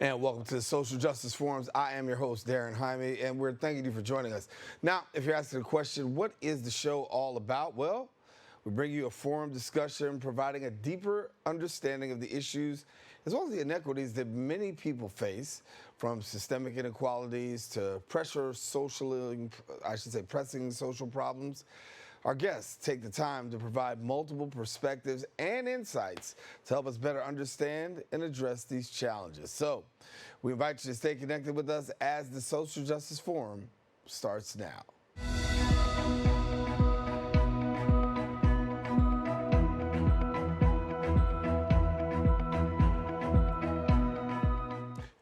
And welcome to the Social Justice Forums. I am your host, Daren, Jaime, and we're thanking you for joining us. Now, if you're asking the question, what is the show all about? Well, we bring you a forum discussion providing a deeper understanding of the issues as well as the inequities that many people face, from systemic inequalities to pressing social problems. Our guests take the time to provide multiple perspectives and insights to help us better understand and address these challenges. So we invite you to stay connected with us as the Social Justice Forum starts now.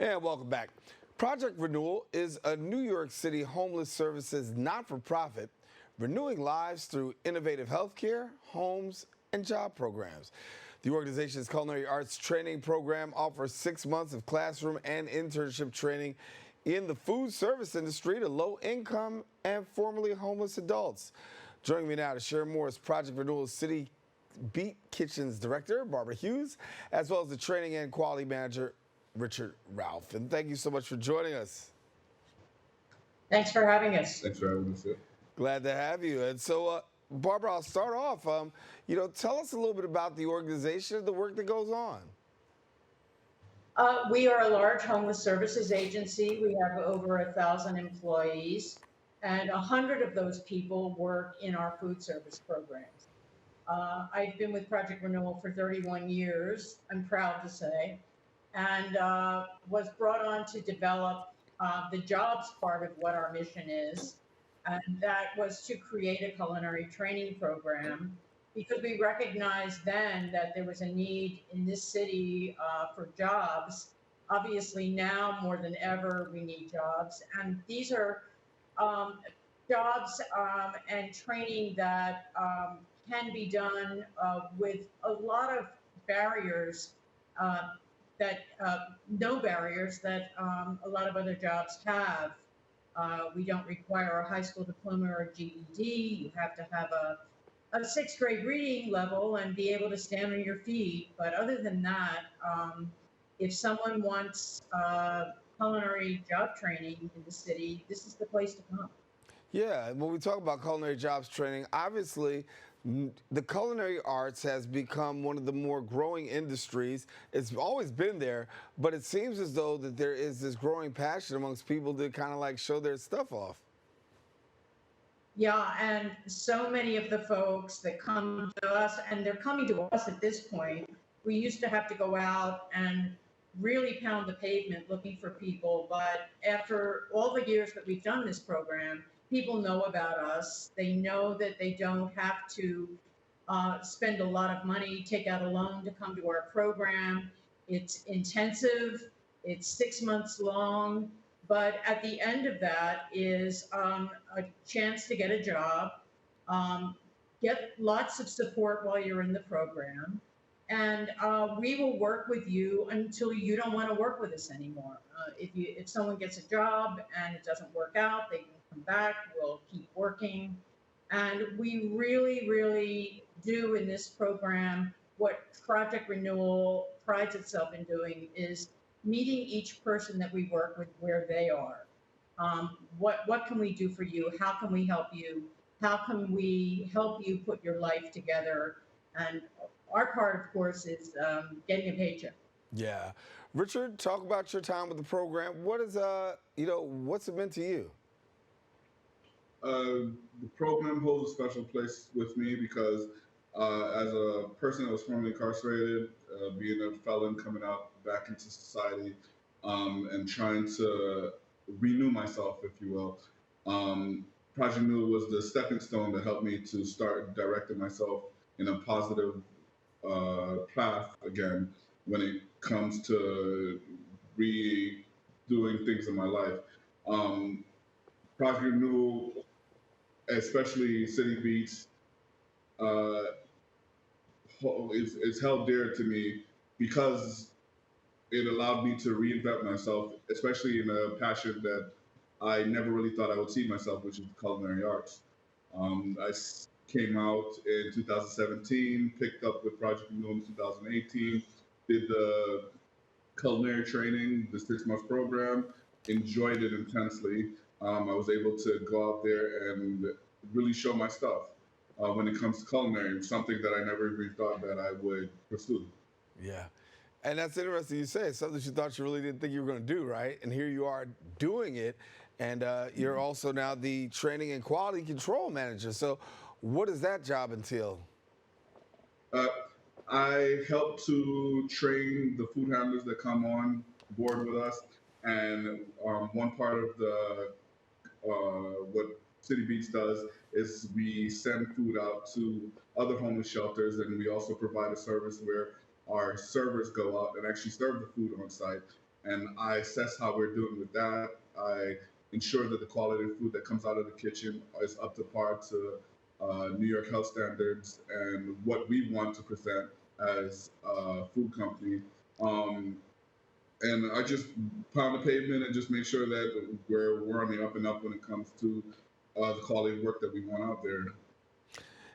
And welcome back. Project Renewal is a New York City homeless services not-for-profit renewing lives through innovative healthcare, homes, and job programs. The organization's culinary arts training program offers 6 months of classroom and internship training in the food service industry to low-income and formerly homeless adults. Joining me now to share more is Project Renewal's City Beet Kitchen's director, Barbara Hughes, as well as the training and quality manager, Richard Ralph. And thank you so much for joining us. Thanks for having us. Thanks for having us here. Glad to have you. And so, Barbara, I'll start off. Tell us a little bit about the organization and the work that goes on. We are a large homeless services agency. We have over 1,000 employees, and 100 of those people work in our food service programs. I've been with Project Renewal for 31 years, I'm proud to say, and was brought on to develop the jobs part of what our mission is. And that was to create a culinary training program because we recognized then that there was a need in this city for jobs. Obviously now more than ever, we need jobs. And these are jobs and training that can be done with a lot of barriers no barriers that a lot of other jobs have. We don't require a high school diploma or a GED. You have to have a sixth grade reading level and be able to stand on your feet. But other than that, if someone wants culinary job training in the city, this is the place to come. Yeah, when we talk about culinary jobs training, obviously the culinary arts has become one of the more growing industries. It's always been there, but it seems as though that there is this growing passion amongst people to kind of like show their stuff off. Yeah, and so many of the folks that come to us, and they're coming to us at this point, we used to have to go out and really pound the pavement looking for people, but after all the years that we've done this program, people know about us. They know that they don't have to spend a lot of money, take out a loan to come to our program. It's intensive, it's 6 months long, but at the end of that is a chance to get a job, get lots of support while you're in the program, and we will work with you until you don't want to work with us anymore. If someone gets a job and it doesn't work out, they can come back, we'll keep working. And we really, really do in this program what Project Renewal prides itself in doing is meeting each person that we work with where they are. What can we do for you? How can we help you? How can we help you put your life together? And our part, of course, is getting a paycheck. Yeah. Richard, talk about your time with the program. What is, what's it meant to you? The program holds a special place with me because as a person that was formerly incarcerated, being a felon coming out back into society, and trying to renew myself, if you will, Project Renewal was the stepping stone that helped me to start directing myself in a positive path again when it comes to redoing things in my life. Project Renewal, especially City Beets, is held dear to me because it allowed me to reinvent myself, especially in a passion that I never really thought I would see myself, which is culinary arts. I came out in 2017, picked up with Project Renewal in 2018, did the culinary training, the 6 month program, enjoyed it intensely. I was able to go out there and really show my stuff when it comes to culinary, something that I never even thought that I would pursue. Yeah. And that's interesting you say. It's something you thought you really didn't think you were going to do, right? And here you are doing it. And you're also now the training and quality control manager. So what does that job entail? Uh, I help to train the food handlers that come on board with us, and one part of the what City Beats does is we send food out to other homeless shelters, and we also provide a service where our servers go out and actually serve the food on site. And I assess how we're doing with that. I ensure that the quality of food that comes out of the kitchen is up to par to New York health standards and what we want to present as a food company. Um, and I just pound the pavement and just make sure that we're on the up and up when it comes to the quality of work that we want out there.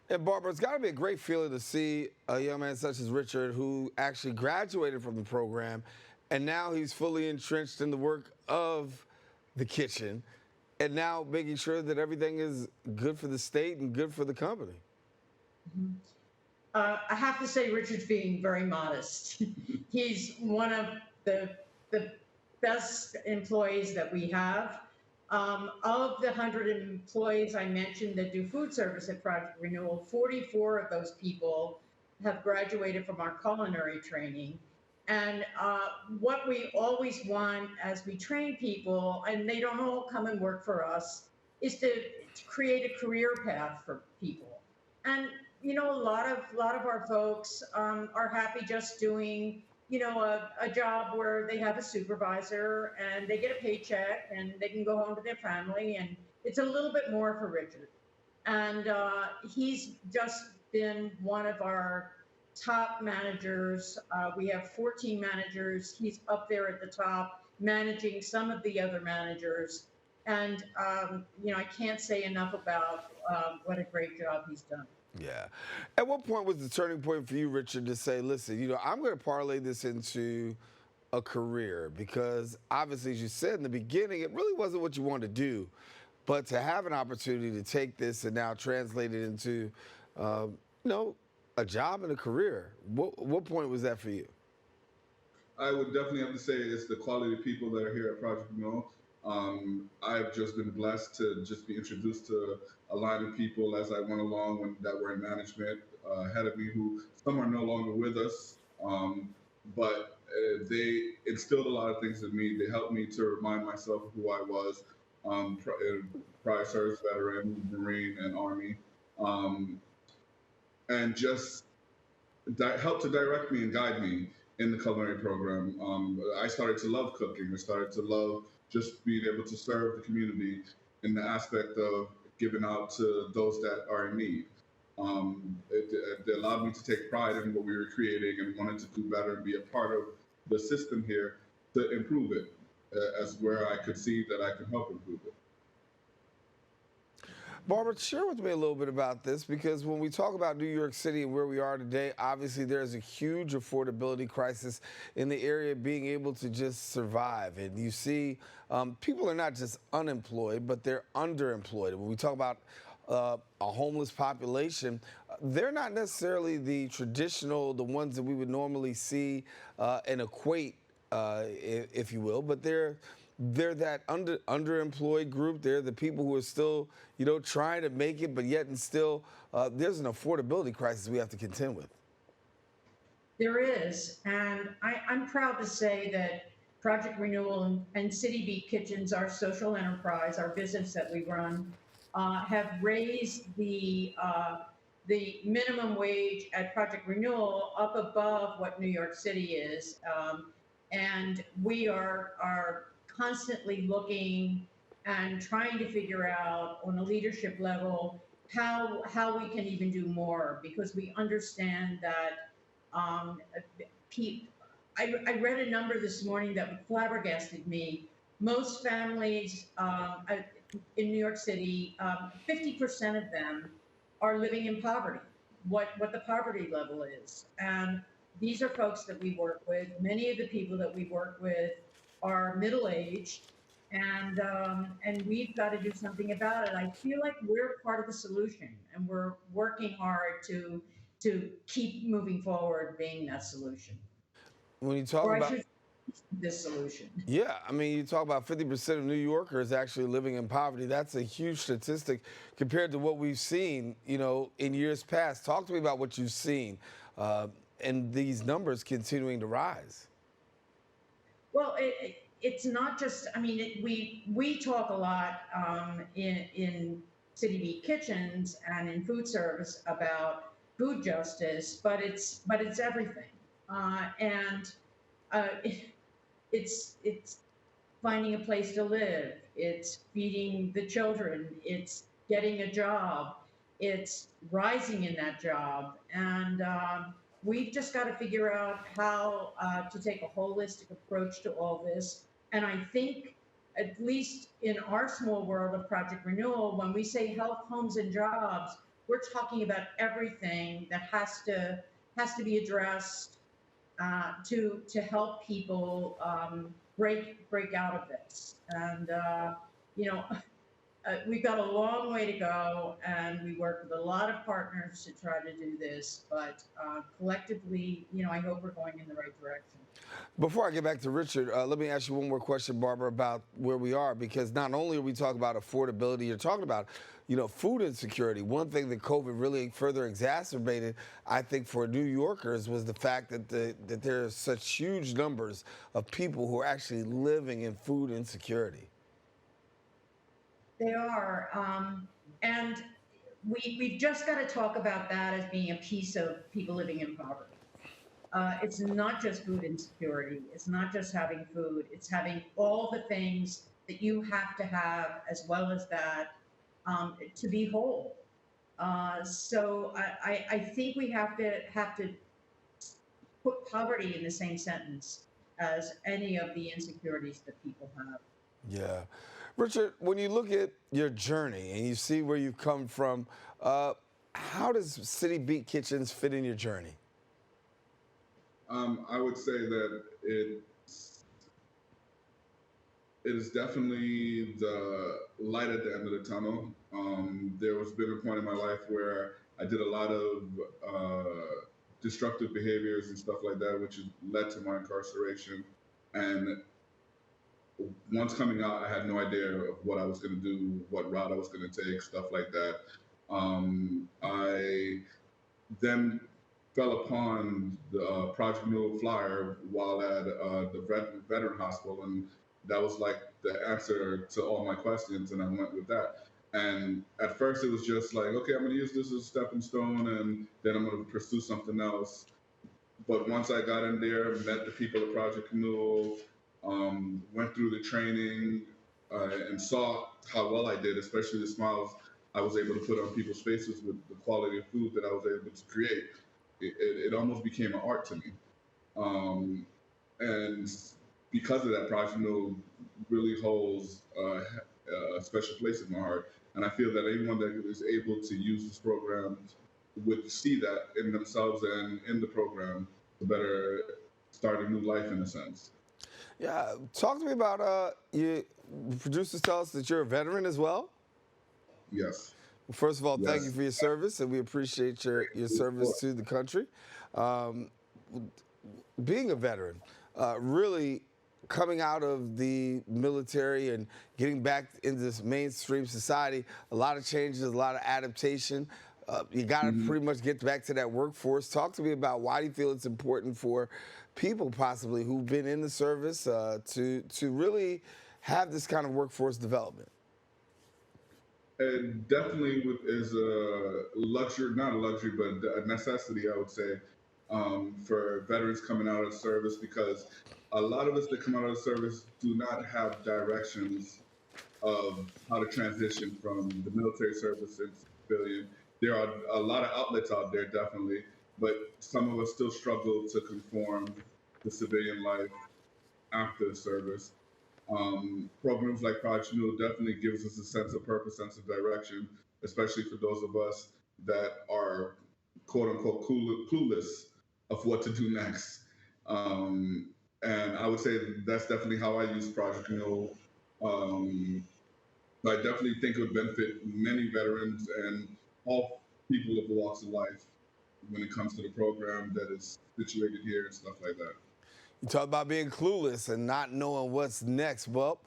And Barbara, it's got to be a great feeling to see a young man such as Richard, who actually graduated from the program, and now he's fully entrenched in the work of the kitchen, and now making sure that everything is good for the state and good for the company. I have to say, Richard's being very modest. He's one of the best employees that we have. Of the 100 employees I mentioned that do food service at Project Renewal, 44 of those people have graduated from our culinary training. And what we always want as we train people, and they don't all come and work for us, is to create a career path for people. And you know, a lot of our folks are happy just doing, you know, a job where they have a supervisor and they get a paycheck and they can go home to their family, and it's a little bit more for Richard. And he's just been one of our top managers. We have 14 managers. He's up there at the top, managing some of the other managers. And you know, I can't say enough about what a great job he's done. Yeah. At what point was the turning point for you, Richard, to say, listen, you know, I'm going to parlay this into a career? Because obviously, as you said in the beginning, it really wasn't what you wanted to do. But to have an opportunity to take this and now translate it into, you know, a job and a career, what point was that for you? I would definitely have to say it's the quality of people that are here at Project Renewal. I've just been blessed to just be introduced to a line of people as I went along that were in management ahead of me, who some are no longer with us, but they instilled a lot of things in me. They helped me to remind myself of who I was, prior service veteran, Marine, and Army, um, and just helped to direct me and guide me in the culinary program. I started to love cooking. I started to love just being able to serve the community in the aspect of giving out to those that are in need. It allowed me to take pride in what we were creating and wanted to do better and be a part of the system here to improve it, as where I could see that I could help improve it. Barbara, share with me a little bit about this, because when we talk about New York City and where we are today, obviously there's a huge affordability crisis in the area, being able to just survive. And you see people are not just unemployed, but they're underemployed. When we talk about a homeless population, they're not necessarily the traditional, the ones that we would normally see and equate, if you will, but they're that underemployed group. They're the people who are still, you know, trying to make it, but yet and still, there's an affordability crisis we have to contend with. There is, and I'm proud to say that Project Renewal and City Beet Kitchens, our social enterprise, our business that we run, have raised the minimum wage at Project Renewal up above what New York City is, and we are constantly looking and trying to figure out on a leadership level how we can even do more, because we understand that I read a number this morning that flabbergasted me. Most families in New York City, 50% of them are living in poverty, what the poverty level is. And these are folks that we work with. Many of the people that we work with are middle-aged, and we've got to do something about it. I feel like we're part of the solution, and we're working hard to keep moving forward, being that solution, When you talk or I about, should this solution. yeah, I mean, you talk about 50% of New Yorkers actually living in poverty. That's a huge statistic compared to what we've seen, in years past. Talk to me about what you've seen, and these numbers continuing to rise. Well, it's not just. I mean, we talk a lot in city beat kitchens and in food service about food justice, but it's everything, and it's finding a place to live. It's feeding the children. It's getting a job. It's rising in that job. And we've just got to figure out how to take a holistic approach to all this. And I think, at least in our small world of Project Renewal, when we say health, homes, and jobs, we're talking about everything that has to be addressed to help people break out of this. And you know, we've got a long way to go, and we work with a lot of partners to try to do this. But collectively, I hope we're going in the right direction. Before I get back to Richard, let me ask you one more question, Barbara, about where we are, because not only are we talking about affordability, you're talking about, food insecurity. One thing that COVID really further exacerbated, I think, for New Yorkers was the fact that that there are such huge numbers of people who are actually living in food insecurity. They are, and we've just got to talk about that as being a piece of people living in poverty. It's not just food insecurity. It's not just having food. It's having all the things that you have to have, as well as that, to be whole. So I think we have to put poverty in the same sentence as any of the insecurities that people have. Yeah. Richard, when you look at your journey and you see where you've come from, how does City Beat Kitchens fit in your journey? I would say that it is definitely the light at the end of the tunnel. There was been a point in my life where I did a lot of destructive behaviors and stuff like that, which led to my incarceration. And once coming out, I had no idea of what I was going to do, what route I was going to take, stuff like that. I then fell upon the Project Renewal flyer while at the veteran hospital, and that was like the answer to all my questions, and I went with that. And at first, it was just like, okay, I'm going to use this as a stepping stone, and then I'm going to pursue something else. But once I got in there, met the people at Project Renewal, went through the training, and saw how well I did, especially the smiles I was able to put on people's faces with the quality of food that I was able to create. It almost became an art to me. And because of that, Project Renewal really holds a special place in my heart. And I feel that anyone that is able to use this program would see that in themselves and in the program to better start a new life in a sense. Yeah, talk to me about you. Producers tell us that you're a veteran as well. Yes. Well, first of all, thank you Yes. for your service, and we appreciate your service to the country. Um, Being a veteran, really coming out of the military and getting back into this mainstream society, a lot of changes, a lot of adaptation. You got to pretty much get back to that workforce. Talk to me about why do you feel it's important for people possibly who've been in the service to really have this kind of workforce development? It definitely is a luxury, not a luxury, but a necessity, I would say, for veterans coming out of service, because a lot of us that come out of service do not have directions of how to transition from the military service into civilian. There are a lot of outlets out there, definitely, but some of us still struggle to conform to civilian life after the service. Programs like Project Renewal definitely gives us a sense of purpose, sense of direction, especially for those of us that are quote unquote clueless of what to do next. And I would say that's definitely how I use Project Renewal. Um, I definitely think it would benefit many veterans and all people of walks of life when it comes to the program that is situated here and stuff like that. You talk about being clueless and not knowing what's next. Well,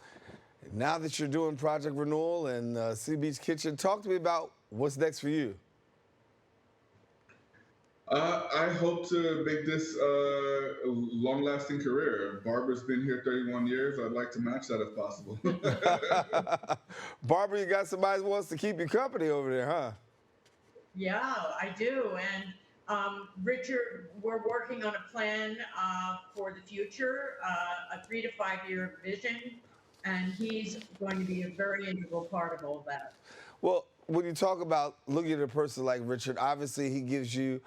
now that you're doing Project Renewal and Sea Beach Kitchen, talk to me about what's next for you. I hope to make this a long-lasting career. Barbara's been here 31 years. I'd like to match that if possible. Barbara, you got somebody who wants to keep you company over there, huh? Yeah, I do. And Richard, we're working on a plan for the future, a 3 to 5 year vision, and he's going to be a very integral part of all that. Well, when you talk about looking at a person like Richard, obviously he gives you,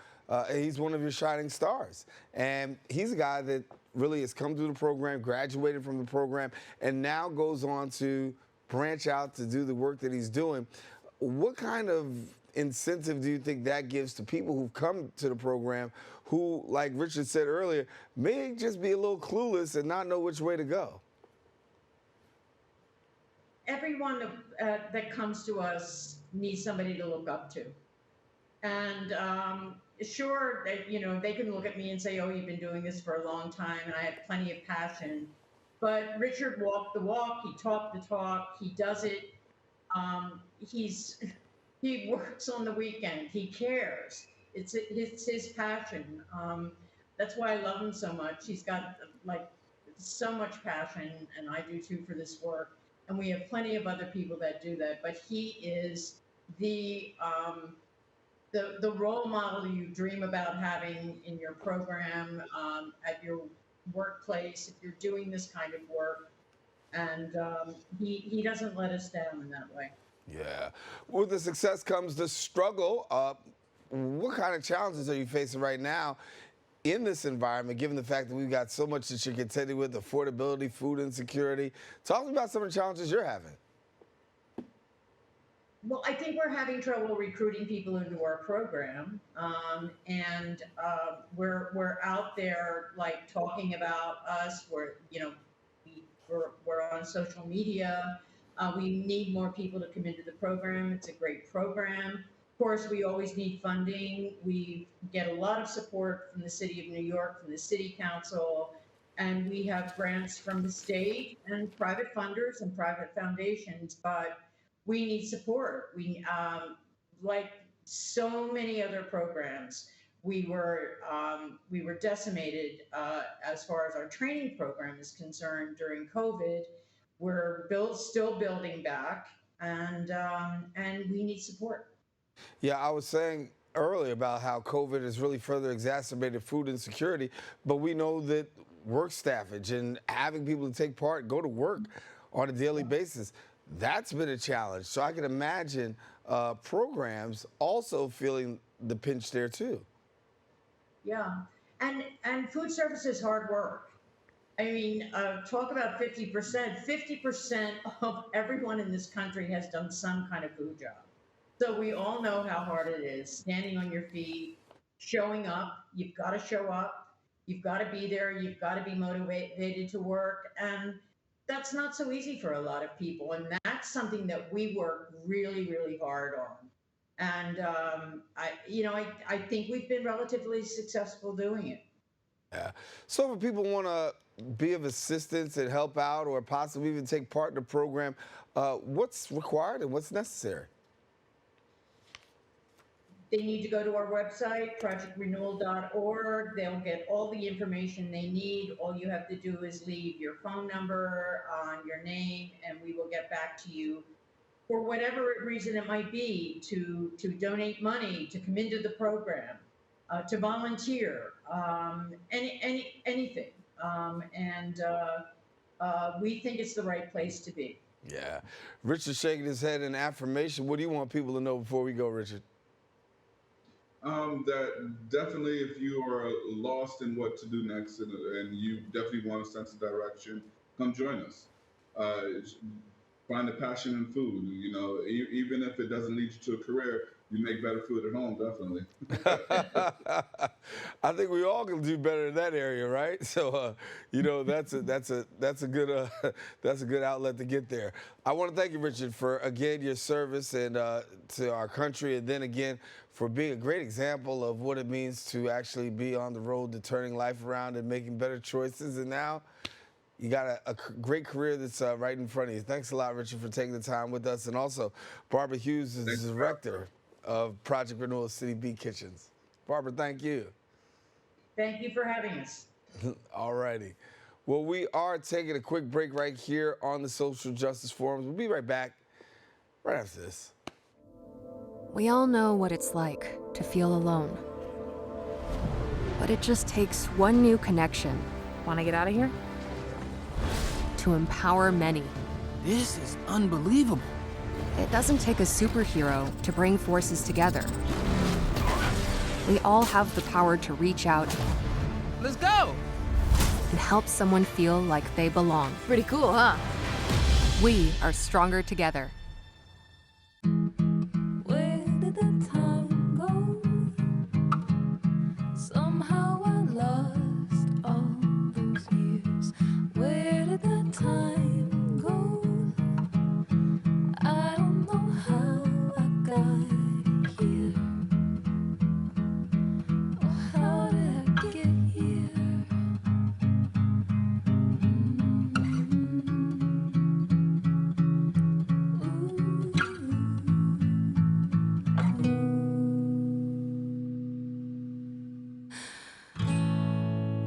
he's one of your shining stars. And he's a guy that really has come through the program, graduated from the program, and now goes on to branch out to do the work that he's doing. What kind of incentive do you think that gives to people who've come to the program who, like Richard said earlier, may just be a little clueless and not know which way to go? Everyone that comes to us needs somebody to look up to. And sure, they can look at me and say, oh, you've been doing this for a long time, and I have plenty of passion. But Richard walked the walk, he talked the talk, he does it. He works on the weekend, he cares. It's his passion. That's why I love him so much. He's got like so much passion, and I do too for this work. And we have plenty of other people that do that, but he is the role model you dream about having in your program, at your workplace, if you're doing this kind of work. And he doesn't let us down in that way. Yeah. With the success comes the struggle. What kind of challenges are you facing right now in this environment, given the fact that we've got so much that you're contending with, affordability, food insecurity? Talk to me about some of the challenges you're having. Well, I think we're having trouble recruiting people into our program, and we're out there like talking about us. We're on social media. We need more people to come into the program. It's a great program. Of course, we always need funding. We get a lot of support from the City of New York, from the City Council, and we have grants from the state and private funders and private foundations, but we need support. Like so many other programs, we were decimated as far as our training program is concerned during COVID. We're still building back, and we need support. Yeah, I was saying earlier about how COVID has really further exacerbated food insecurity, but we know that work staffage and having people to take part, go to work on a daily basis, that's been a challenge. So I can imagine programs also feeling the pinch there too. Yeah, and food service is hard work. I mean, talk about 50%. 50% of everyone in this country has done some kind of food job. So we all know how hard it is, standing on your feet, showing up. You've got to show up. You've got to be there. You've got to be motivated to work. And that's not so easy for a lot of people. And that's something that we work really, really hard on. And I think we've been relatively successful doing it. Yeah. So if people want to be of assistance and help out or possibly even take part in the program, what's required and what's necessary? They need to go to our website, projectrenewal.org. They'll get all the information they need. All you have to do is leave your phone number, your name, and we will get back to you for whatever reason it might be, to donate money, to come into the program, to volunteer, anything. We think it's the right place to be. Yeah. Richard shaking his head in affirmation. What do you want people to know before we go, Richard? That definitely, if you are lost in what to do next and you definitely want a sense of direction, come join us. Find a passion in food. Even if it doesn't lead you to a career, you make better food at home, definitely. I think we all can do better in that area, right? So, that's a good that's a good outlet to get there. I want to thank you, Richard, for again your service and to our country, and then again for being a great example of what it means to actually be on the road to turning life around and making better choices. And now you got a great career that's right in front of you. Thanks a lot, Richard, for taking the time with us. And also, Barbara Hughes is the director of Project Renewal City Beet Kitchens. Barbara, thank you. Thank you for having us. All righty. Well, we are taking a quick break right here on the Social Justice Forums. We'll be right back right after this. We all know what it's like to feel alone. But it just takes one new connection. Want to get out of here? To empower many. This is unbelievable. It doesn't take a superhero to bring forces together. We all have the power to reach out Let's go! and help someone feel like they belong. Pretty cool, huh? We are stronger together. Where did the time go? Somehow I lost all those years. Where did the time go? I don't know how I got here. Or how did I get here?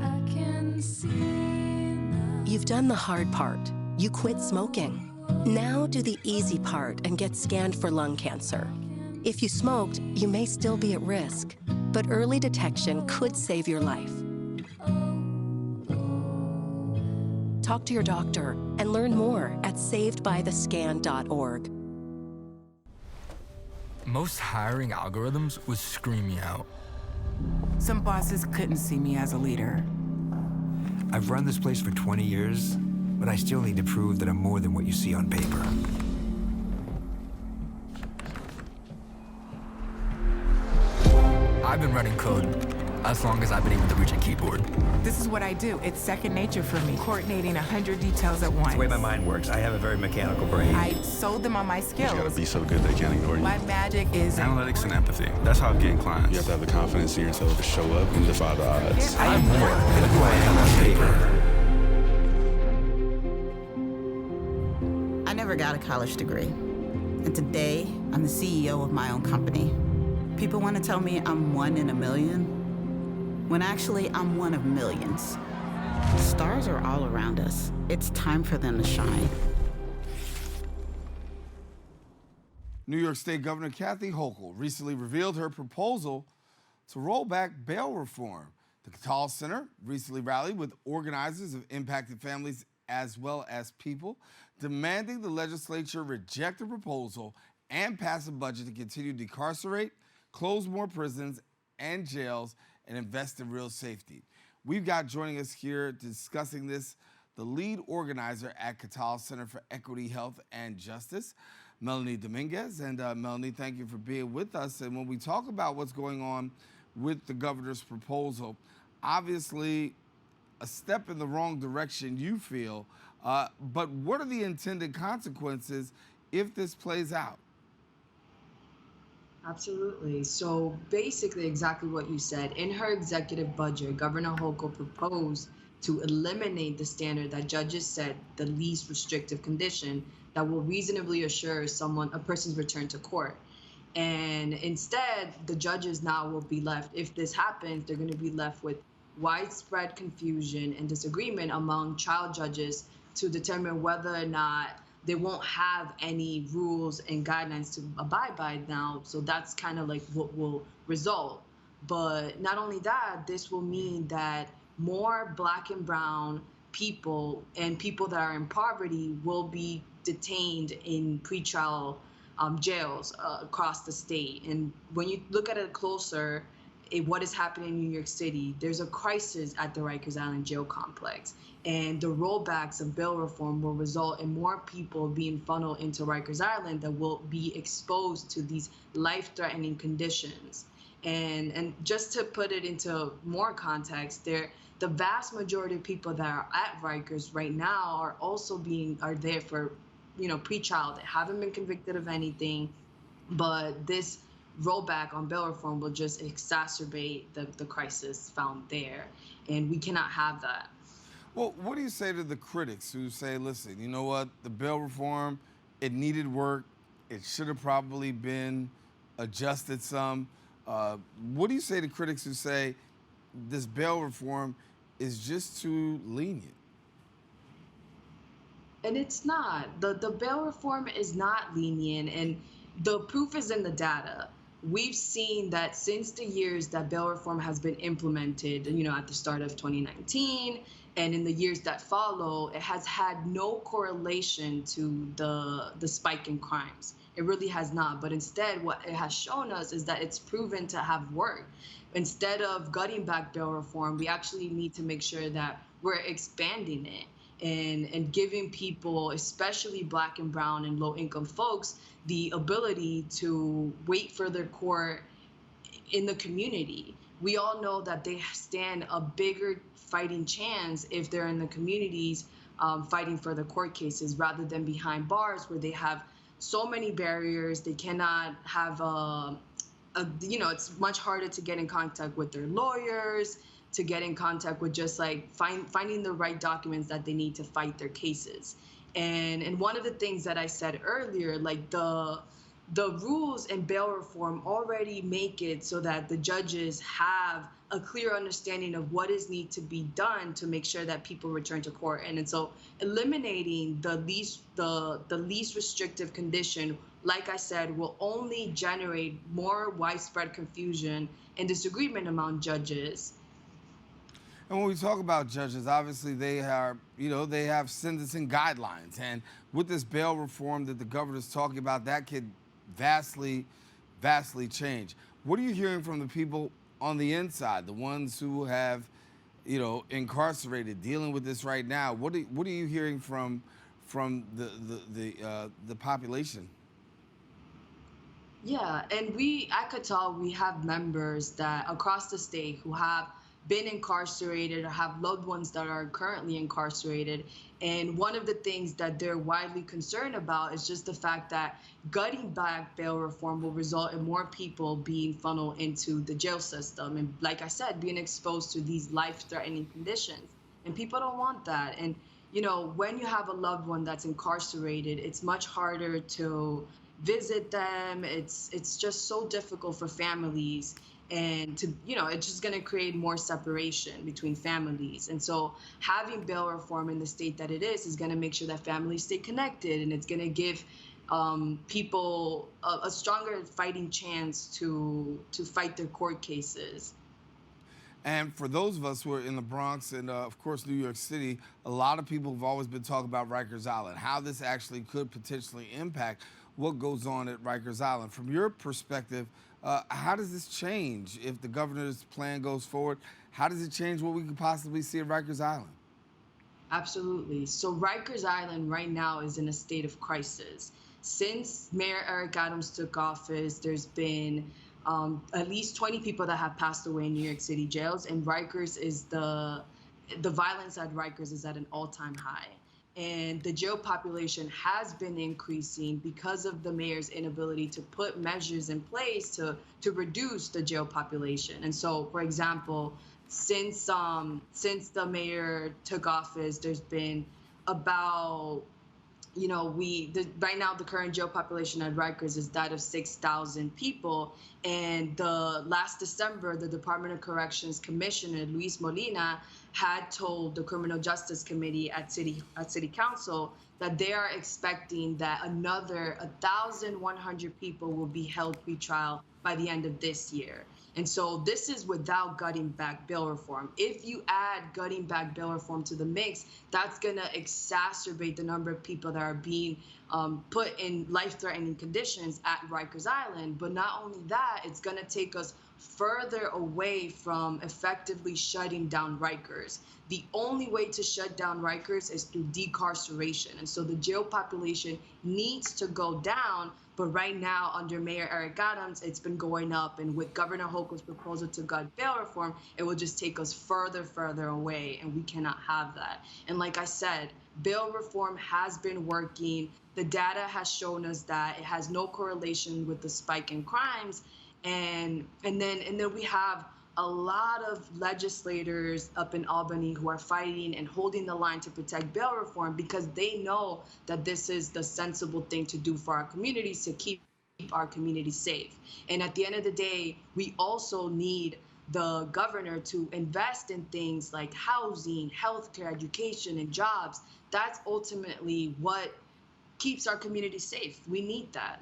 I can see now. You've done the hard part. You quit smoking. Now do the easy part and get scanned for lung cancer. If you smoked, you may still be at risk, but early detection could save your life. Talk to your doctor and learn more at savedbythescan.org. Most hiring algorithms would scream me out. Some bosses couldn't see me as a leader. I've run this place for 20 years, but I still need to prove that I'm more than what you see on paper. I've been running code as long as I've been able to reach a keyboard. This is what I do. It's second nature for me, coordinating 100 details at once. The way my mind works, I have a very mechanical brain. I sold them on my skills. You gotta be so good they can't ignore you. My magic is Analytics and empathy. That's how I'm getting clients. You have to have the confidence in yourself to show up and defy the odds. I'm more than who I am on paper. I never got a college degree. And today, I'm the CEO of my own company. People want to tell me I'm one in a million, when actually I'm one of millions. Stars are all around us. It's time for them to shine. New York State Governor Kathy Hochul recently revealed her proposal to roll back bail reform. The Cattell Center recently rallied with organizers of impacted families as well as people, demanding the legislature reject the proposal and pass a budget to continue to decarcerate, close more prisons and jails, and invest in real safety. We've got joining us here discussing this, the lead organizer at Cattell Center for Equity, Health, and Justice, Melanie Dominguez. And Melanie, thank you for being with us. And when we talk about what's going on with the governor's proposal, obviously a step in the wrong direction, you feel, but what are the intended consequences if this plays out? Absolutely. So basically exactly what you said. In her executive budget, Governor Hochul proposed to eliminate the standard that judges said the least restrictive condition that will reasonably assure a person's return to court. And instead, the judges now will be left, if this happens, they're going to be left with widespread confusion and disagreement among child judges to determine whether or not they won't have any rules and guidelines to abide by now. So that's kind of like what will result. But not only that, this will mean that more Black and brown people and people that are in poverty will be detained in pretrial jails across the state. And when you look at it closer, what is happening in New York City. There's a crisis at the Rikers Island jail complex, and the rollbacks of bail reform will result in more people being funneled into Rikers Island that will be exposed to these life-threatening conditions. And just to put it into more context, the vast majority of people that are at Rikers right now are there for, pre-trial. They haven't been convicted of anything, but this rollback on bail reform will just exacerbate the crisis found there, and we cannot have that. Well, what do you say to the critics who say, listen, you know what, the bail reform, it needed work, it should have probably been adjusted some. What do you say to critics who say this bail reform is just too lenient? And it's not. The bail reform is not lenient, and the proof is in the data. We've seen that since the years that bail reform has been implemented, at the start of 2019, and in the years that follow, it has had no correlation to the spike in crimes. It really has not. But instead, what it has shown us is that it's proven to have worked. Instead of gutting back bail reform, we actually need to make sure that we're expanding it and giving people, especially Black and brown and low-income folks, the ability to wait for their court in the community. We all know that they stand a bigger fighting chance if they're in the communities fighting for the court cases rather than behind bars where they have so many barriers. They cannot have it's much harder to get in contact with their lawyers, to get in contact with just like finding the right documents that they need to fight their cases. And one of the things that I said earlier, like the rules in bail reform already make it so that the judges have a clear understanding of what is need to be done to make sure that people return to court. And so eliminating the least restrictive condition, like I said, will only generate more widespread confusion and disagreement among judges. And when we talk about judges, obviously they are, they have sentencing guidelines. And with this bail reform that the governor's talking about, that could vastly, vastly change. What are you hearing from the people on the inside, the ones who have, incarcerated, dealing with this right now? What are you hearing from the population? Yeah, and I could tell we have members that across the state who have been incarcerated or have loved ones that are currently incarcerated. And one of the things that they're widely concerned about is just the fact that gutting back bail reform will result in more people being funneled into the jail system. And like I said, being exposed to these life-threatening conditions. And people don't want that. And, when you have a loved one that's incarcerated, it's much harder to visit them. It's just so difficult for families. And it's just going to create more separation between families. And so having bail reform in the state that it is going to make sure that families stay connected, and it's going to give people a stronger fighting chance to fight their court cases. And for those of us who are in the Bronx and, of course, New York City, a lot of people have always been talking about Rikers Island, how this actually could potentially impact what goes on at Rikers Island. From your perspective, how does this change if the governor's plan goes forward? How does it change what we could possibly see at Rikers Island? Absolutely. So Rikers Island right now is in a state of crisis. Since Mayor Eric Adams took office, there's been at least 20 people that have passed away in New York City jails, and Rikers is the violence at Rikers is at an all-time high. And the jail population has been increasing because of the mayor's inability to put measures in place to reduce the jail population. And so, for example, since the mayor took office, there's been about, right now the current jail population at Rikers is that of 6,000 people. And last December, the Department of Corrections Commissioner, Luis Molina, had told the Criminal Justice Committee at City Council that they are expecting that another 1,100 people will be held pre-trial by the end of this year. And so this is without gutting back bail reform. If you add gutting back bail reform to the mix, that's going to exacerbate the number of people that are being put in life-threatening conditions at Rikers Island. But not only that, it's going to take us further away from effectively shutting down Rikers. The only way to shut down Rikers is through decarceration. And so the jail population needs to go down. But right now, under Mayor Eric Adams, it's been going up. And with Governor Hochul's proposal to gut bail reform, it will just take us further away. And we cannot have that. And like I said, bail reform has been working. The data has shown us that it has no correlation with the spike in crimes. And then we have a lot of legislators up in Albany who are fighting and holding the line to protect bail reform because they know that this is the sensible thing to do for our communities to keep our communities safe. And at the end of the day, we also need the governor to invest in things like housing, healthcare, education, and jobs. That's ultimately what keeps our communities safe. We need that.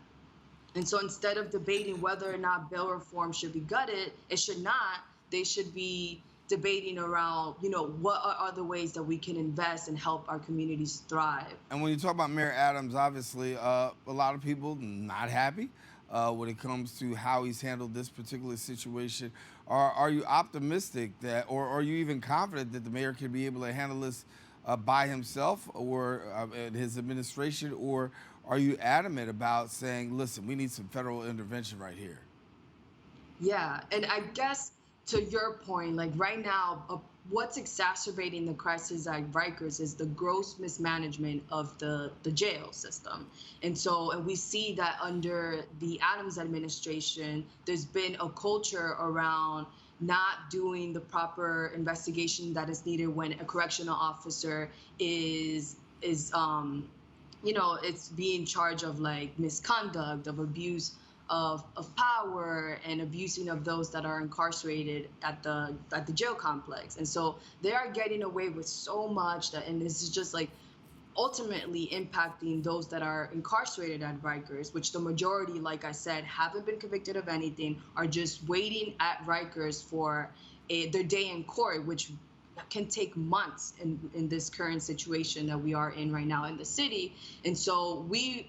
And so instead of debating whether or not bail reform should be gutted, it should not. They should be debating around, what are other ways that we can invest and help our communities thrive. And when you talk about Mayor Adams, obviously, a lot of people not happy when it comes to how he's handled this particular situation. Are you optimistic that, or are you even confident that the mayor can be able to handle this by himself or his administration, or are you adamant about saying, listen, we need some federal intervention right here? Yeah, and I guess to your point, like right now, what's exacerbating the crisis at Rikers is the gross mismanagement of the jail system. And we see that under the Adams administration, there's been a culture around not doing the proper investigation that is needed when a correctional officer is it's being charged of like misconduct, of abuse of power, and abusing of those that are incarcerated at the jail complex. And so they are getting away with so much and this is just like ultimately impacting those that are incarcerated at Rikers, which the majority, like I said, haven't been convicted of anything, are just waiting at Rikers for their day in court, which can take months in this current situation that we are in right now in the city. And so we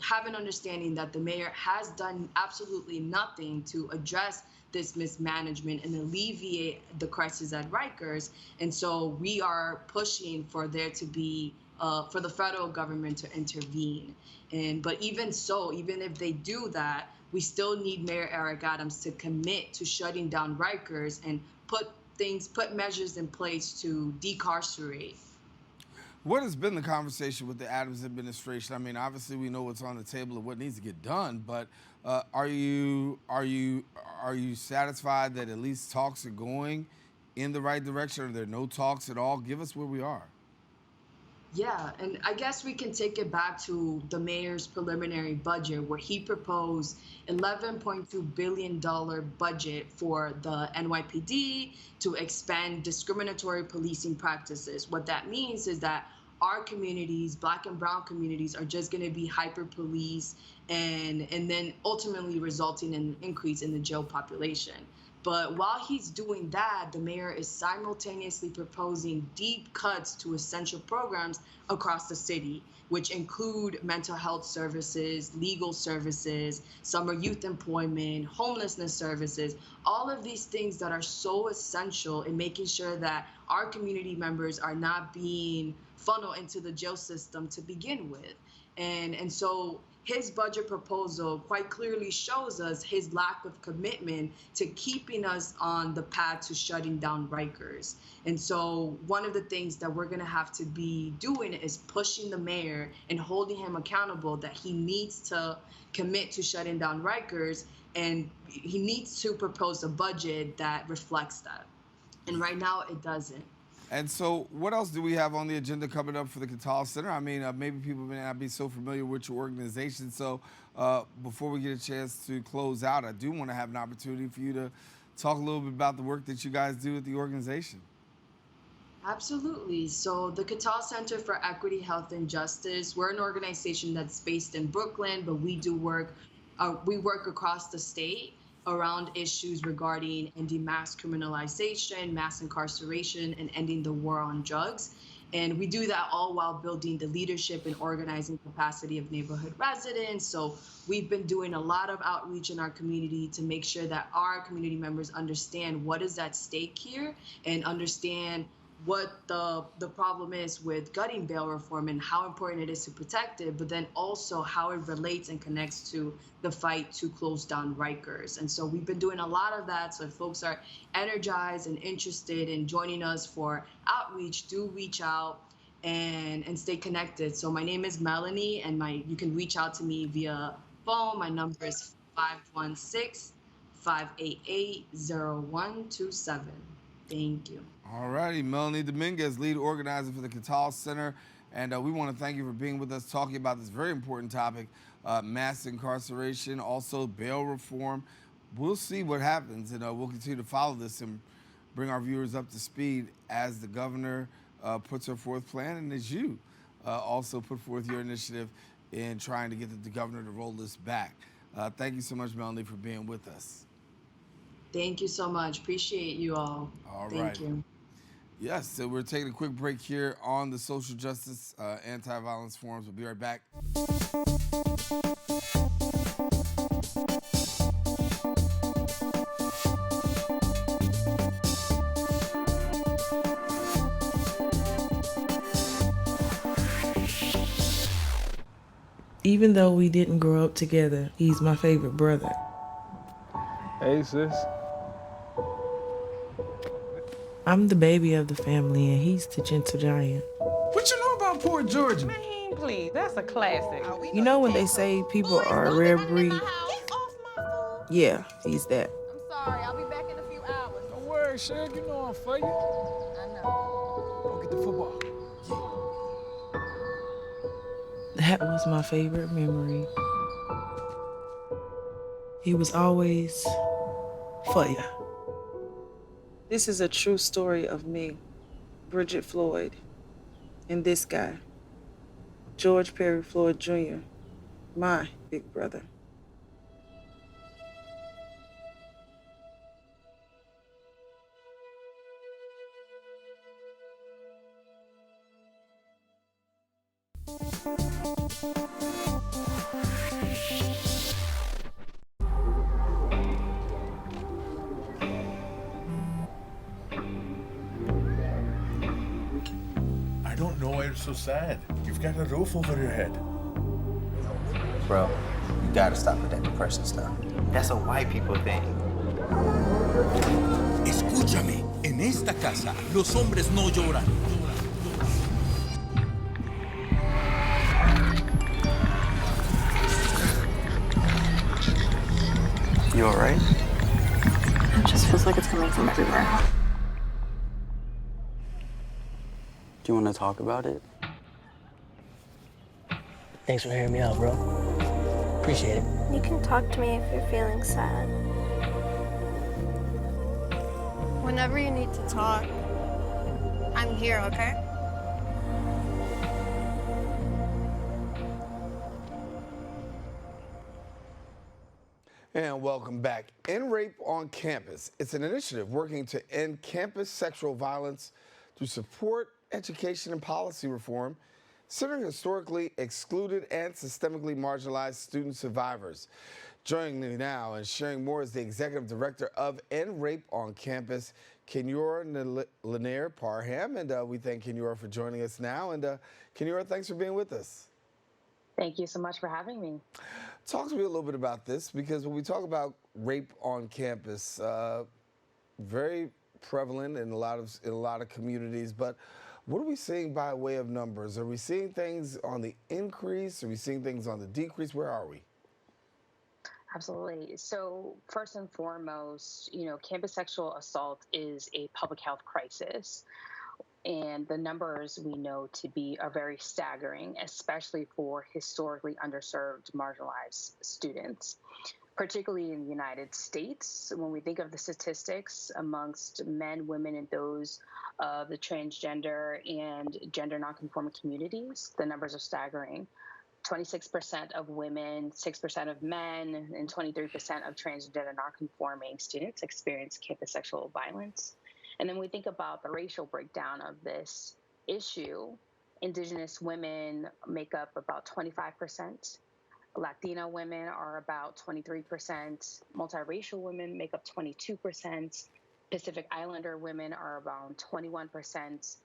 have an understanding that the mayor has done absolutely nothing to address this mismanagement and alleviate the crisis at Rikers. And so we are pushing for there to be for the federal government to intervene. But even so, even if they do that, we still need Mayor Eric Adams to commit to shutting down Rikers and put measures in place to decarcerate. What has been the conversation with the Adams administration? I mean, obviously we know what's on the table and what needs to get done, but are you satisfied that at least talks are going in the right direction? Are there no talks at all? Give us where we are. Yeah, and I guess we can take it back to the mayor's preliminary budget where he proposed $11.2 billion budget for the NYPD to expand discriminatory policing practices. What that means is that our communities, Black and brown communities, are just going to be hyper-policed and then ultimately resulting in an increase in the jail population. But while he's doing that, the mayor is simultaneously proposing deep cuts to essential programs across the city, which include mental health services, legal services, summer youth employment, homelessness services, all of these things that are so essential in making sure that our community members are not being funneled into the jail system to begin with. And so his budget proposal quite clearly shows us his lack of commitment to keeping us on the path to shutting down Rikers. And so one of the things that we're going to have to be doing is pushing the mayor and holding him accountable that he needs to commit to shutting down Rikers, and he needs to propose a budget that reflects that. And right now it doesn't. And so what else do we have on the agenda coming up for the Cattell Center? I mean, maybe people may not be so familiar with your organization. So before we get a chance to close out, I do want to have an opportunity for you to talk a little bit about the work that you guys do at the organization. Absolutely. So the Cattell Center for Equity, Health, and Justice, we're an organization that's based in Brooklyn, but we work across the state around issues regarding ending mass criminalization, mass incarceration, and ending the war on drugs. And we do that all while building the leadership and organizing capacity of neighborhood residents. So we've been doing a lot of outreach in our community to make sure that our community members understand what is at stake here and understand what the problem is with gutting bail reform and how important it is to protect it, but then also how it relates and connects to the fight to close down Rikers. And so we've been doing a lot of that. So if folks are energized and interested in joining us for outreach, do reach out and stay connected. So my name is Melanie, and you can reach out to me via phone. My number is 516-588-0127. Thank you. All righty, Melanie Dominguez, lead organizer for the Catal Center. And we want to thank you for being with us, talking about this very important topic, mass incarceration, also bail reform. We'll see what happens, and we'll continue to follow this and bring our viewers up to speed as the governor puts her forth plan, and as you also put forth your initiative in trying to get the governor to roll this back. Thank you so much, Melanie, for being with us. Thank you so much. Appreciate you all. All Thank right. you. Yes, so we're taking a quick break here on the Social Justice Anti-Violence Forums. We'll be right back. Even though we didn't grow up together, he's my favorite brother. Hey, sis. I'm the baby of the family, and he's the gentle giant. What you know about Poor Georgia? Man, please, that's a classic. You know when they say people are a rare breed? Yeah, he's that. I'm sorry, I'll be back in a few hours. Don't worry, Shug. You know I'm for you. I know. Go get the football. That was my favorite memory. He was always for ya. This is a true story of me, Bridget Floyd, and this guy, George Perry Floyd Jr., my big brother. I don't know why you're so sad. You've got a roof over your head. Bro, you gotta stop with that depression stuff. That's a white people thing. Escúchame, en esta casa los hombres no lloran. You all right? It just feels like it's coming from everywhere. Do you want to talk about it? Thanks for hearing me out, bro. Appreciate it. You can talk to me if you're feeling sad. Whenever you need to talk, I'm here, okay? And welcome back. End Rape on Campus. It's an initiative working to end campus sexual violence through support, education, and policy reform, centering historically excluded and systemically marginalized student survivors. Joining me now and sharing more is the executive director of End Rape on Campus, Kenyora Lenair Parham. And we thank Kenyora for joining us now. And Kenyora, thanks for being with us. Thank you so much for having me. Talk to me a little bit about this, because when we talk about rape on campus, very prevalent in a lot of communities, but what are we seeing by way of numbers? Are we seeing things on the increase? Are we seeing things on the decrease? Where are we? Absolutely. So first and foremost, campus sexual assault is a public health crisis. And the numbers we know are very staggering, especially for historically underserved, marginalized students, particularly in the United States. When we think of the statistics amongst men, women, and those of the transgender and gender nonconforming communities, the numbers are staggering. 26% of women, 6% of men, and 23% of transgender nonconforming students experience campus sexual violence. And then we think about the racial breakdown of this. issue, Indigenous women make up about 25%. Latina women are about 23%. Multiracial women make up 22%. Pacific Islander women are around 21%.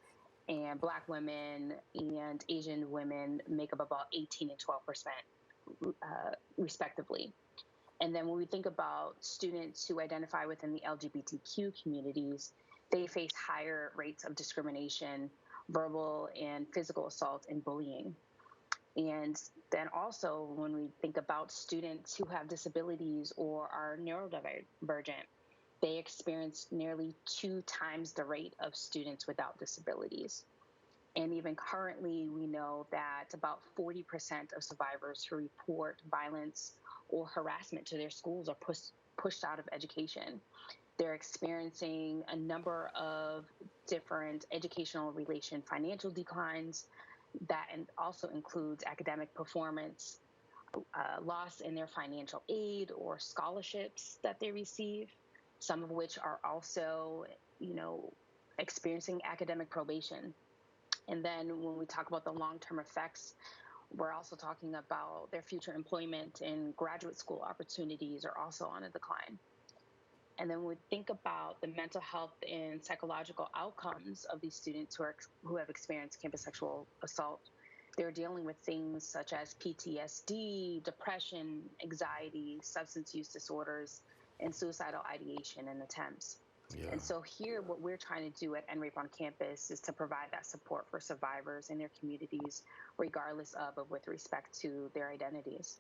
And Black women and Asian women make up about 18 and 12%, respectively. And then when we think about students who identify within the LGBTQ communities, they face higher rates of discrimination, verbal and physical assault, and bullying. And then also when we think about students who have disabilities or are neurodivergent, they experience nearly 2 times the rate of students without disabilities. And even currently, we know that about 40% of survivors who report violence or harassment to their schools are pushed out of education. They're experiencing a number of different educational relation financial declines that also includes academic performance, loss in their financial aid or scholarships that they receive, some of which are also, experiencing academic probation. And then when we talk about the long-term effects, we're also talking about their future employment and graduate school opportunities are also on a decline. And then when we think about the mental health and psychological outcomes of these students who have experienced campus sexual assault, they're dealing with things such as PTSD, depression, anxiety, substance use disorders, and suicidal ideation and attempts. Yeah. And so here, what we're trying to do at NRAPE on campus is to provide that support for survivors in their communities, regardless of or with respect to their identities.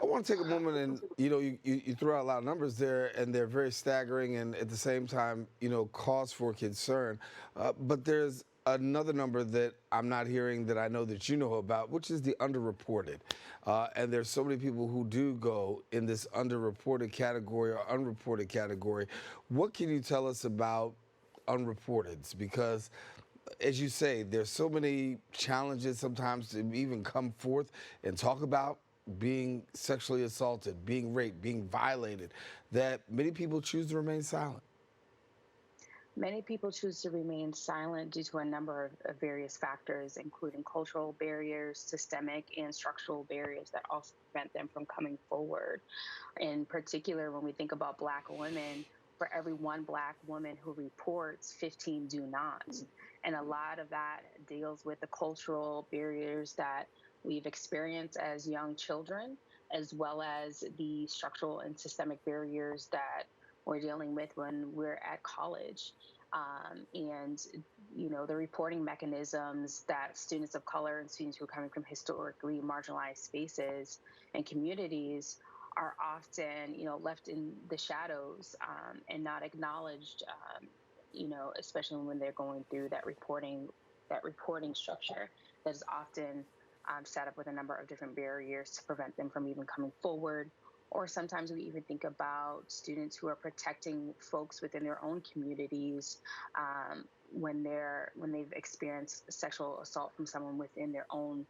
I want to take a moment and, you throw out a lot of numbers there, and they're very staggering and at the same time, cause for concern. But there's another number that I'm not hearing that I know that you know about, which is the underreported. And there's so many people who do go in this underreported category or unreported category. What can you tell us about unreporteds? Because, as you say, there's so many challenges sometimes to even come forth and talk about being sexually assaulted, being raped, being violated, that many people choose to remain silent. Many people choose to remain silent due to a number of various factors, including cultural barriers, systemic and structural barriers that also prevent them from coming forward. In particular, when we think about Black women, for every 1 Black woman who reports, 15 do not. And a lot of that deals with the cultural barriers that we've experienced as young children, as well as the structural and systemic barriers that we're dealing with when we're at college. The reporting mechanisms that students of color and students who are coming from historically marginalized spaces and communities are often, left in the shadows and not acknowledged, especially when they're going through that reporting structure that is often set up with a number of different barriers to prevent them from even coming forward. Or sometimes we even think about students who are protecting folks within their own communities when they've experienced sexual assault from someone within their own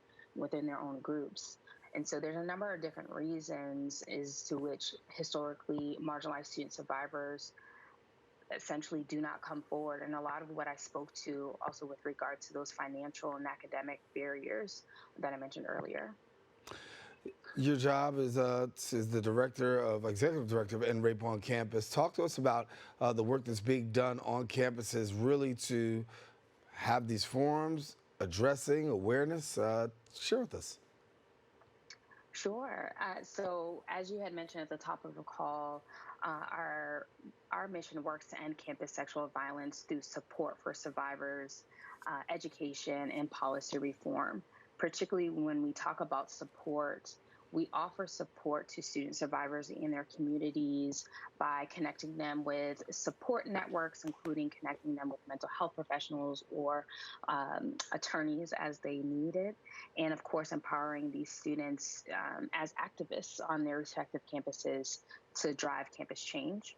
groups. And so there's a number of different reasons as to which historically marginalized student survivors essentially do not come forward. And a lot of what I spoke to also with regard to those financial and academic barriers that I mentioned earlier. Your job is the executive director of NRAPE on campus. Talk to us about the work that's being done on campuses, really to have these forums addressing awareness. Share with us. Sure. So as you had mentioned at the top of the call, our mission works to end campus sexual violence through support for survivors, education, and policy reform. Particularly when we talk about support, we offer support to student survivors in their communities by connecting them with support networks, including connecting them with mental health professionals or attorneys as they need it. And of course, empowering these students as activists on their respective campuses to drive campus change.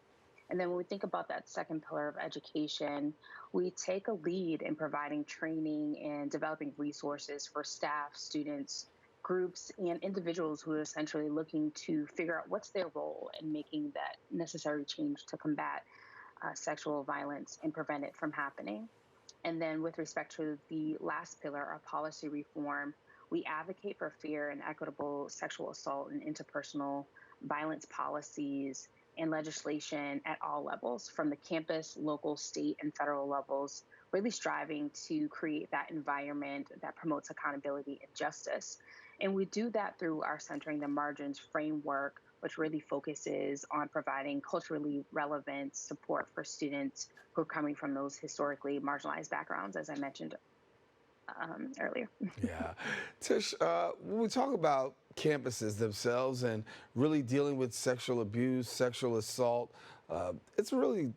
And then when we think about that second pillar of education, we take a lead in providing training and developing resources for staff, students, groups, and individuals who are essentially looking to figure out what's their role in making that necessary change to combat sexual violence and prevent it from happening. And then with respect to the last pillar, our policy reform, we advocate for fair and equitable sexual assault and interpersonal violence policies and legislation at all levels, from the campus, local, state, and federal levels, really striving to create that environment that promotes accountability and justice. And we do that through our Centering the Margins framework, which really focuses on providing culturally relevant support for students who are coming from those historically marginalized backgrounds, as I mentioned earlier. Yeah. Tish, when we talk about campuses themselves and really dealing with sexual abuse, sexual assault, it's a really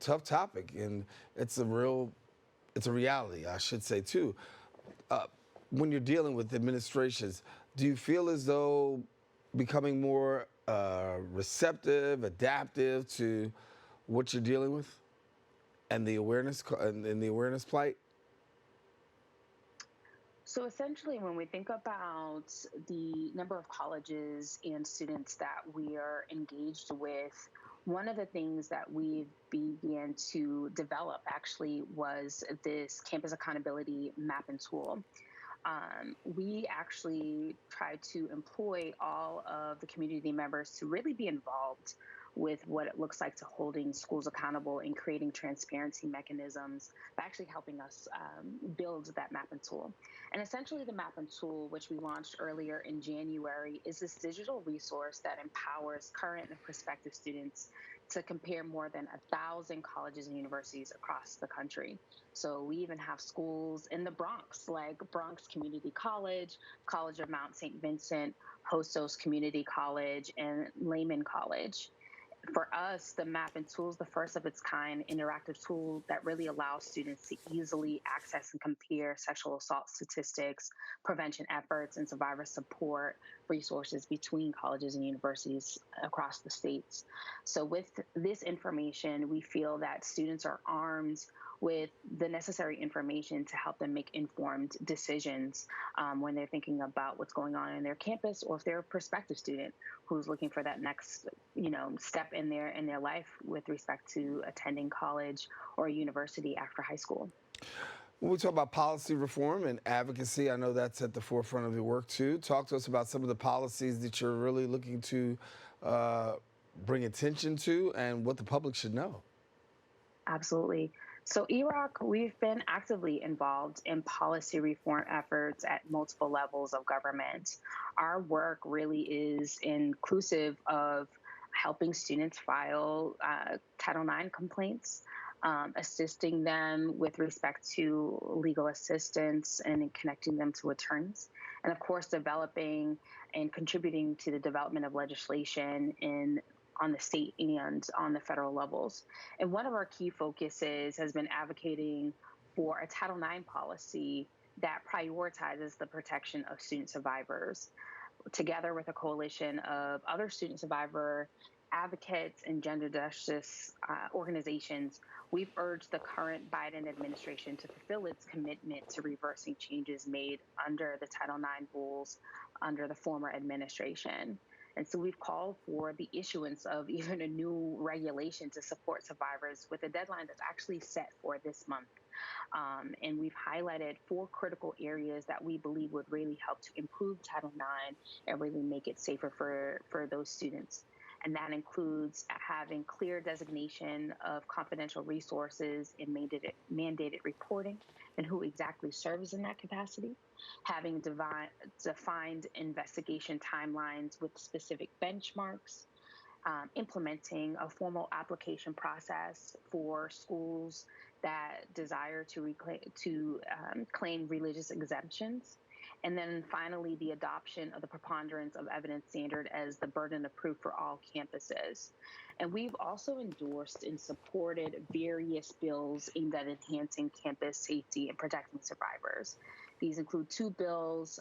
tough topic, and it's a reality, I should say, too. When you're dealing with administrations, do you feel as though becoming more receptive, adaptive to what you're dealing with and the awareness plight? So essentially, when we think about the number of colleges and students that we are engaged with, one of the things that we began to develop actually was this campus accountability mapping tool. We actually try to employ all of the community members to really be involved with what it looks like to holding schools accountable and creating transparency mechanisms, by actually helping us build that mapping tool. And essentially the mapping tool, which we launched earlier in January, is this digital resource that empowers current and prospective students to compare more than 1,000 colleges and universities across the country. So we even have schools in the Bronx, like Bronx Community College, College of Mount St. Vincent, Hostos Community College, and Lehman College. For us, the mapping tool is the first of its kind interactive tool that really allows students to easily access and compare sexual assault statistics, prevention efforts, and survivor support resources between colleges and universities across the states. So with this information, we feel that students are armed with the necessary information to help them make informed decisions when they're thinking about what's going on in their campus, or if they're a prospective student who's looking for that next, step in their life with respect to attending college or a university after high school. When we talk about policy reform and advocacy, I know that's at the forefront of your work too. Talk to us about some of the policies that you're really looking to bring attention to and what the public should know. Absolutely. So EROC, we've been actively involved in policy reform efforts at multiple levels of government. Our work really is inclusive of helping students file Title IX complaints, assisting them with respect to legal assistance and connecting them to attorneys, and of course developing and contributing to the development of legislation on the state and on the federal levels. And one of our key focuses has been advocating for a Title IX policy that prioritizes the protection of student survivors. Together with a coalition of other student survivor advocates and gender justice organizations, we've urged the current Biden administration to fulfill its commitment to reversing changes made under the Title IX rules under the former administration. And so we've called for the issuance of even a new regulation to support survivors with a deadline that's actually set for this month. And we've highlighted 4 critical areas that we believe would really help to improve Title IX and really make it safer for those students. And that includes having clear designation of confidential resources and mandated reporting and who exactly serves in that capacity, having defined investigation timelines with specific benchmarks, implementing a formal application process for schools that desire to claim religious exemptions. And then finally, the adoption of the preponderance of evidence standard as the burden of proof for all campuses. And we've also endorsed and supported various bills aimed at enhancing campus safety and protecting survivors. These include 2 bills,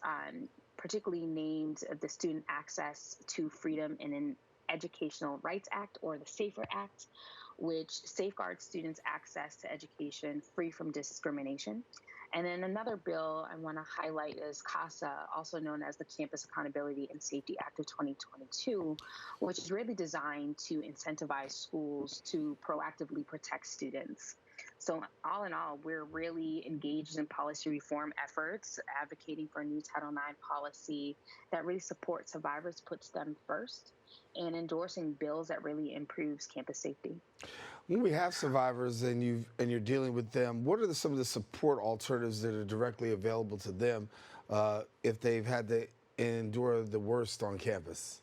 particularly named the Student Access to Freedom in an Educational Rights Act, or the SAFER Act, which safeguards students' access to education free from discrimination. And then another bill I want to highlight is CASA, also known as the Campus Accountability and Safety Act of 2022, which is really designed to incentivize schools to proactively protect students. So all in all, we're really engaged in policy reform efforts, advocating for a new Title IX policy that really supports survivors, puts them first, and endorsing bills that really improves campus safety. When we have survivors and you're dealing with them, what are some of the support alternatives that are directly available to them if they've had to endure the worst on campus?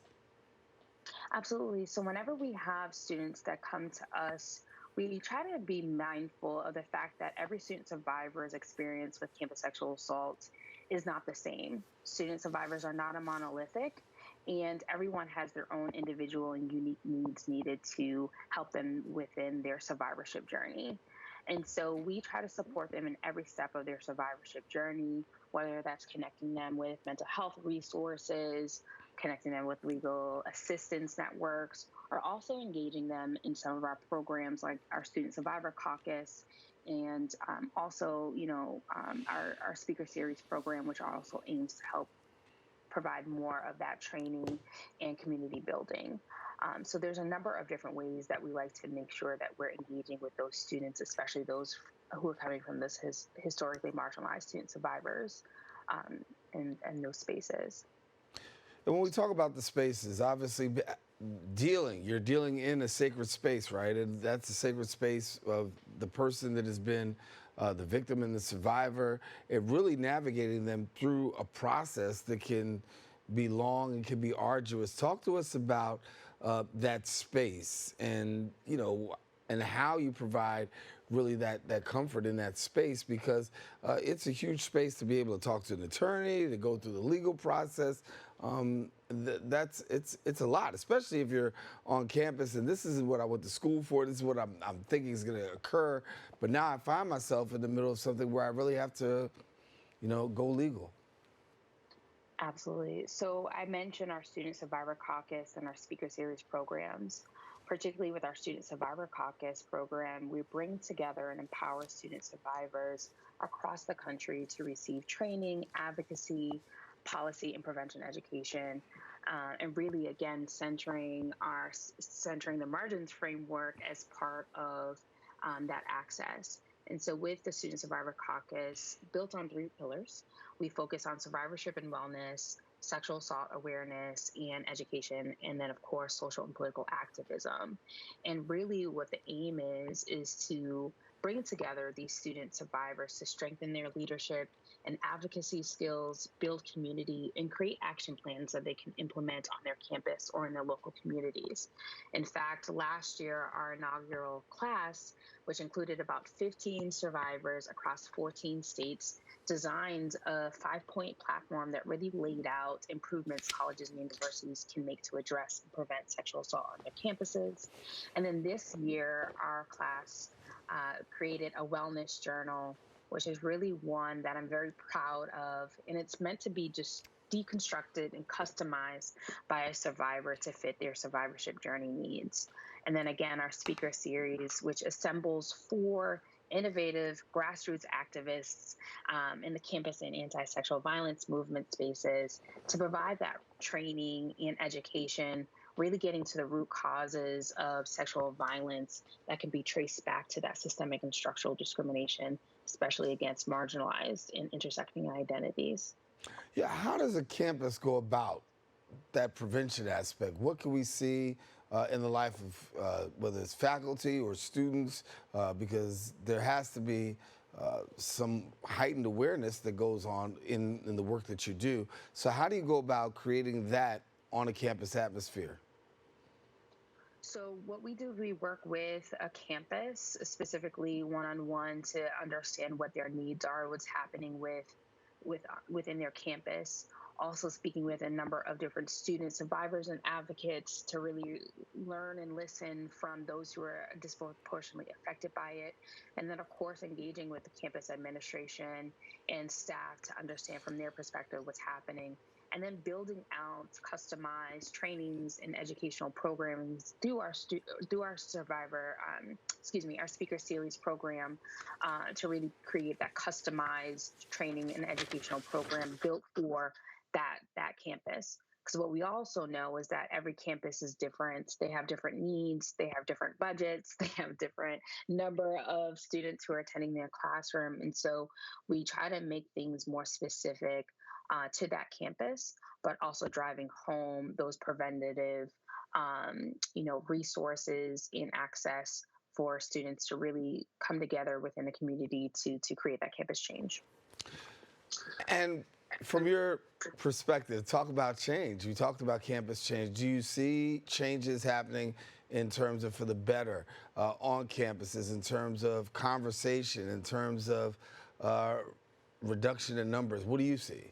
Absolutely. So whenever we have students that come to us, we try to be mindful of the fact that every student survivor's experience with campus sexual assault is not the same. Student survivors are not a monolithic, and everyone has their own individual and unique needs needed to help them within their survivorship journey. And so we try to support them in every step of their survivorship journey, whether that's connecting them with mental health resources, connecting them with legal assistance networks, or also engaging them in some of our programs like our Student Survivor Caucus and also, our speaker series program, which also aims to help provide more of that training and community building. So there's a number of different ways that we like to make sure that we're engaging with those students, especially those who are coming from this historically marginalized student survivors in those spaces. And when we talk about the spaces, obviously you're dealing in a sacred space, right? And that's a sacred space of the person that has been the victim and the survivor, and really navigating them through a process that can be long and can be arduous. Talk to us about that space and, and how you provide really that comfort in that space, because it's a huge space to be able to talk to an attorney, to go through the legal process. It's a lot, especially if you're on campus and this isn't what I went to school for. This is what I'm thinking is going to occur. But now I find myself in the middle of something where I really have to, go legal. Absolutely. So I mentioned our Student Survivor Caucus and our Speaker Series programs. Particularly with our Student Survivor Caucus program, we bring together and empower student survivors across the country to receive training, advocacy, policy, and prevention education, and really, again, centering the margins framework as part of that access. And so with the Student Survivor Caucus, built on 3 pillars, we focus on survivorship and wellness, sexual assault awareness and education, and then, of course, social and political activism. And really what the aim is to bring together these student survivors to strengthen their leadership and advocacy skills, build community, and create action plans that they can implement on their campus or in their local communities. In fact, last year, our inaugural class, which included about 15 survivors across 14 states, designed a 5-point platform that really laid out improvements colleges and universities can make to address and prevent sexual assault on their campuses. And then this year, our class created a wellness journal, which is really one that I'm very proud of. And it's meant to be just deconstructed and customized by a survivor to fit their survivorship journey needs. And then again, our speaker series, which assembles 4 innovative grassroots activists in the campus and anti-sexual violence movement spaces to provide that training and education, really getting to the root causes of sexual violence that can be traced back to that systemic and structural discrimination, especially against marginalized and intersecting identities. Yeah, how does a campus go about that prevention aspect? What can we see in the life of whether it's faculty or students, because there has to be some heightened awareness that goes on in the work that you do. So how do you go about creating that on a campus atmosphere? So what we do, we work with a campus, specifically one-on-one, to understand what their needs are, what's happening within their campus. Also speaking with a number of different students, survivors, and advocates to really learn and listen from those who are disproportionately affected by it. And then, of course, engaging with the campus administration and staff to understand from their perspective what's happening. And then building out customized trainings and educational programs through our our speaker series program to really create that customized training and educational program built for that campus. Because what we also know is that every campus is different. They have different needs, they have different budgets, they have different number of students who are attending their classroom. And so we try to make things more specific to that campus, but also driving home those preventative, resources and access for students to really come together within the community to create that campus change. And from your perspective, talk about change. You talked about campus change. Do you see changes happening in terms of for the better on campuses, in terms of conversation, in terms of reduction in numbers? What do you see?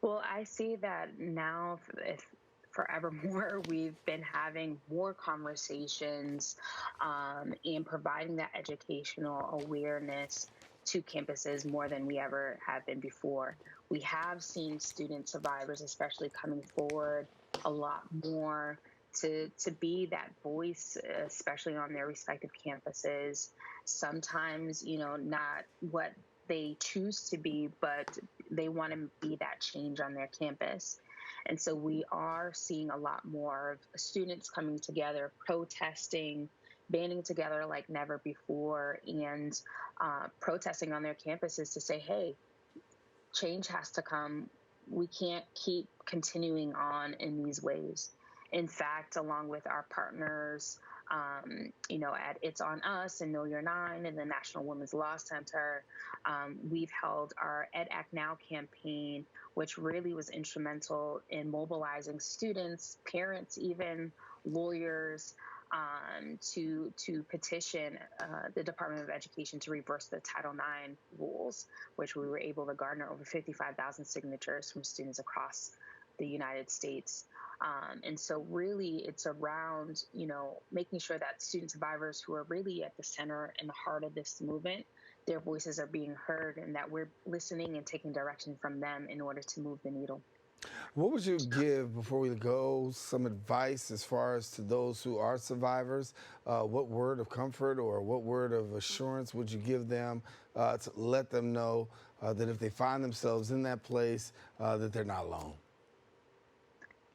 Well, I see that now, if forevermore, we've been having more conversations and providing that educational awareness to campuses more than we ever have been before. We have seen student survivors, especially coming forward a lot more to be that voice, especially on their respective campuses. Sometimes, not what they choose to be, but they want to be that change on their campus. And so we are seeing a lot more of students coming together, protesting, banding together like never before, and protesting on their campuses to say, hey, change has to come. We can't keep continuing on in these ways. In fact, along with our partners, at It's On Us and Know Your Nine and the National Women's Law Center, we've held our Ed Act Now campaign, which really was instrumental in mobilizing students, parents, even lawyers, to petition the Department of Education to reverse the Title IX rules, which we were able to garner over 55,000 signatures from students across the United States. And so really it's around, making sure that student survivors who are really at the center and the heart of this movement, their voices are being heard and that we're listening and taking direction from them in order to move the needle. What would you give, before we go, some advice as far as to those who are survivors? What word of comfort or what word of assurance would you give them to let them know that if they find themselves in that place, that they're not alone?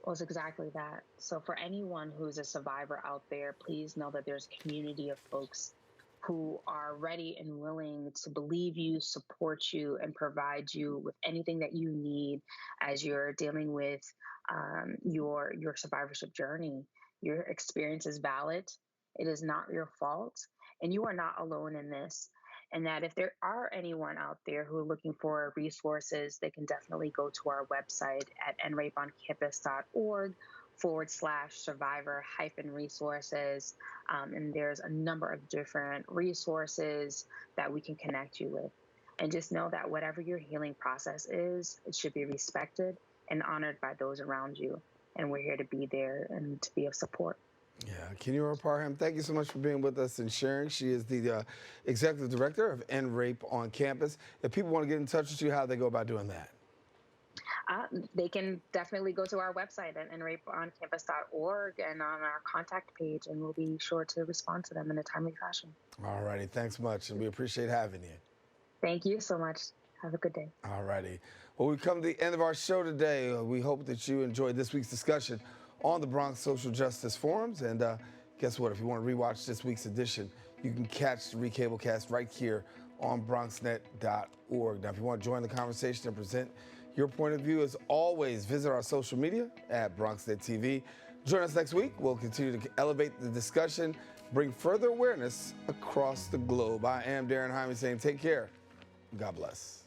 Well, it's exactly that. So for anyone who's a survivor out there, please know that there's a community of folks who are ready and willing to believe you, support you, and provide you with anything that you need as you're dealing with your survivorship journey. Your experience is valid. It is not your fault, and you are not alone in this. And that if there are anyone out there who are looking for resources, they can definitely go to our website at nrapeoncampus.org/survivor-resources. And there's a number of different resources that we can connect you with. And just know that whatever your healing process is, it should be respected and honored by those around you. And we're here to be there and to be of support. Yeah, Kenyora Parham, thank you so much for being with us and sharing. She is the executive director of End Rape on Campus. If people want to get in touch with you, how do they go about doing that? They can definitely go to our website at nrapeoncampus.org and on our contact page, and we'll be sure to respond to them in a timely fashion. All righty, thanks much, and we appreciate having you. Thank you so much. Have a good day. All righty. Well, we've come to the end of our show today. We hope that you enjoyed this week's discussion on the Bronx Social Justice Forums. And guess what? If you want to rewatch this week's edition, you can catch the recablecast right here on BronxNet.org. Now, if you want to join the conversation and present your point of view, as always, visit our social media at BronxNet TV. Join us next week. We'll continue to elevate the discussion, bring further awareness across the globe. I am Daren Jaime saying take care. God bless.